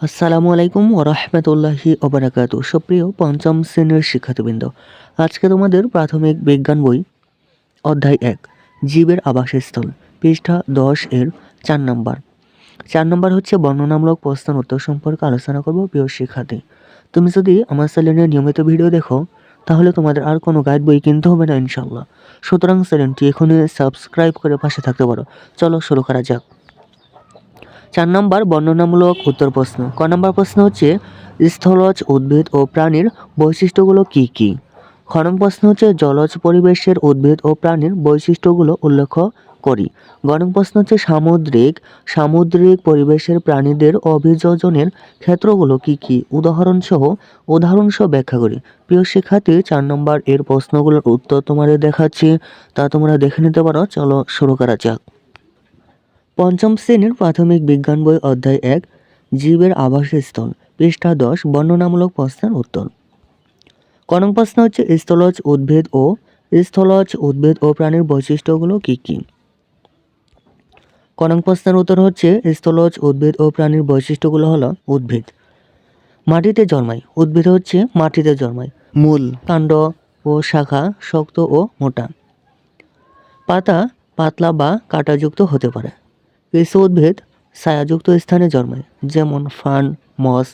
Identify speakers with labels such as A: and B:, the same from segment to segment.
A: আসসালামু আলাইকুম ওয়া রাহমাতুল্লাহি ওয়া বারাকাতুহু। সুপ্রিয় পঞ্চম শ্রেণীর শিক্ষার্থীবৃন্দ, আজকে তোমাদের প্রাথমিক বিজ্ঞান বই অধ্যায় ১ জীবের আবাসস্থল পৃষ্ঠা ১০ এর ৪ নম্বর। ৪ নম্বর হচ্ছে বর্ণনামূলক প্রশ্নের উত্তর সম্পর্কে আলোচনা করব। প্রিয় শিক্ষার্থী, তুমি যদি আমার চ্যানেলে নিয়মিত ভিডিও দেখো তাহলে তোমাদের আর কোনো গাইড বই কিনতে হবে না ইনশাআল্লাহ। সুতরাং চ্যানেলটি এখনই সাবস্ক্রাইব করে পাশে থাকতে পারো। চলো শুরু করা যাক। ৪ নম্বর বর্ণনামূলক উত্তর প্রশ্ন। ক নম্বর প্রশ্ন হচ্ছে স্থলজ উদ্ভিদ ও প্রাণীর বৈশিষ্ট্যগুলো কি কি? খ নম্বর প্রশ্ন হচ্ছে জলজ পরিবেশের উদ্ভিদ ও প্রাণীর বৈশিষ্ট্যগুলো উল্লেখ করি। গ নম্বর প্রশ্ন হচ্ছে সামুদ্রিক পরিবেশের প্রাণীদের অভিযোজনের ক্ষেত্রগুলো কি কি? উদাহরণসহ ব্যাখ্যা করি। প্রিয় শিক্ষার্থী, ৪ নম্বর এর প্রশ্নগুলোর উত্তর তোমাদের দেখাচ্ছি, তা তোমরা দেখে নিতে পারো। চলো শুরু করা যাক। পঞ্চম শ্রেণীর প্রাথমিক বিজ্ঞান বই অধ্যায় ১ জীবের আবাসস্থল পৃষ্ঠা ১০ বর্ণনামূলক প্রশ্নের উত্তর। ক নং প্রশ্ন হচ্ছে স্থলজ উদ্ভিদ ও প্রাণীর বৈশিষ্ট্যগুলো কি কি? ক নং প্রশ্নের উত্তর হচ্ছে স্থলজ উদ্ভিদ ও প্রাণীর বৈশিষ্ট্যগুলো হলো উদ্ভিদ মাটিতে জন্মায়। উদ্ভিদ হচ্ছে মাটিতে জন্মায়। মূল, কাণ্ড ও শাখা শক্ত ও মোটা। পাতা পাতলা বা কাঁটাযুক্ত হতে পারে। কিছু উদ্ভিদ ছায়াযুক্ত স্থানে জন্মায়, যেমন ফার্ন, মস।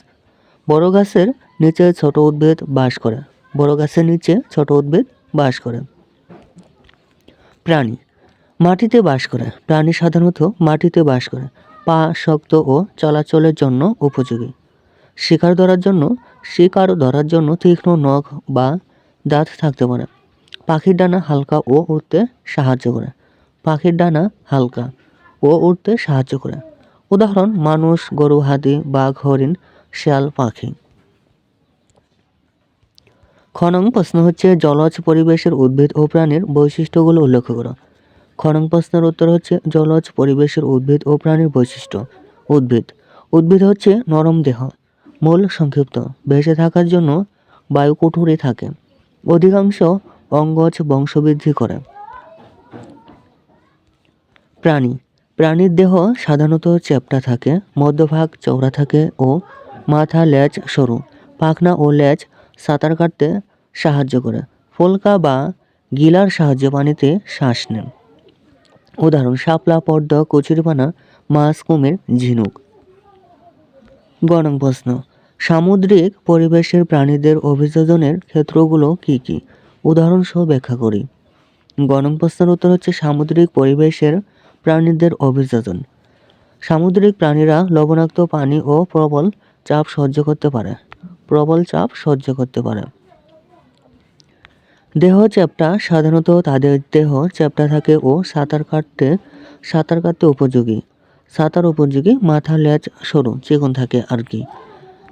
A: বড় গাছের নিচে ছোট উদ্ভিদ বাস করে। প্রাণী মাটিতে বাস করে। প্রাণী সাধারণত মাটিতে বাস করে। পা শক্ত ও চলাচলের জন্য উপযোগী। শিকার ধরার জন্য তীক্ষ্ণ নখ বা দাঁত থাকতে পারে। পাখির ডানা হালকা ও উড়তে সাহায্য করে। উদাহরণ মানুষ, গরু, হাতি, বাঘ, হরিণ, শেয়াল, পাখি। খ নং প্রশ্ন হচ্ছে জলজ পরিবেশের উদ্ভিদ ও প্রাণীর বৈশিষ্ট্যগুলো উল্লেখ করো। খ নং প্রশ্নের উত্তর হচ্ছে জলজ পরিবেশের উদ্ভিদ ও প্রাণীর বৈশিষ্ট্য। উদ্ভিদ হচ্ছে নরম দেহ, মূল সংক্ষিপ্ত, বেঁচে থাকার জন্য বায়ুকুঠুরে থাকে। অধিকাংশ অঙ্গজ বংশবৃদ্ধি করে। প্রাণীর দেহ সাধারণত চ্যাপ্টা থাকে, মধ্যভাগ চওড়া থাকে ও মাথা লেজ সরু। পাখনা ও লেজ সাঁতার কাটতে সাহায্য করে। ফুলকা বা গিলার সাহায্যে পানিতে শ্বাস নেন। উদাহরণ শাপলা, পদ্ম, কচুরিপানা, মাছ, কুমির, ঝিনুক। গ নং প্রশ্ন সামুদ্রিক পরিবেশের প্রাণীদের অভিযোজনের ক্ষেত্রগুলো কি কি? উদাহরণসহ ব্যাখ্যা করি। গ নং প্রশ্নের উত্তর হচ্ছে সামুদ্রিক পরিবেশের প্রাণীদের অভিযোজন। সামুদ্রিক প্রাণীরা লবণাক্ত পানি ও প্রবল চাপ সহ্য করতে পারে। দেহ চ্যাপ্টা সাধারণত তাদের দেহ চ্যাপ্টা থাকে ও সাঁতার কাটতে উপযোগী। মাথা লেজ সরু চিকন থাকে আর কি।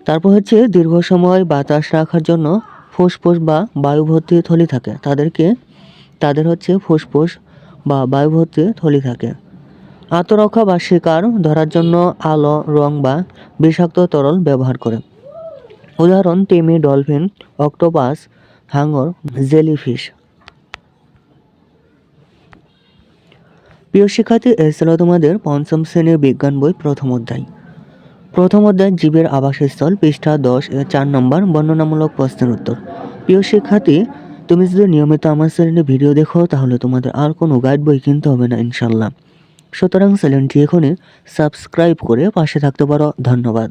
A: তারপর হচ্ছে দীর্ঘ সময় বাতাস রাখার জন্য ফুসফুস বা বায়ুভর্তি থলি থাকে। তাদের হচ্ছে ফুসফুস বা বায়ুভর্তি থলি থাকে। আত্মরক্ষা বা শিকার ধরার জন্য আলো, রং বা বিষাক্ত তরল ব্যবহার করে। উদাহরণ তিমি, ডলফিন, অক্টোপাস, হাঙর, জেলিফিশ। প্রিয় শিক্ষার্থী, এ ছিল তোমাদের পঞ্চম শ্রেণীর বিজ্ঞান বই প্রথম অধ্যায় জীবের আবাসস্থল পৃষ্ঠা ১০ এর ৪ নম্বর বর্ণনামূলক প্রশ্নের উত্তর। প্রিয় শিক্ষার্থী, তুমি যদি নিয়মিত আমার চ্যানেলে ভিডিও দেখো তাহলে তোমাদের আর কোনো গাইড বই কিনতে হবে না ইনশাল্লাহ। সুতরাং চ্যানেলটি এখনই সাবস্ক্রাইব করে পাশে থাকতে পারো। ধন্যবাদ।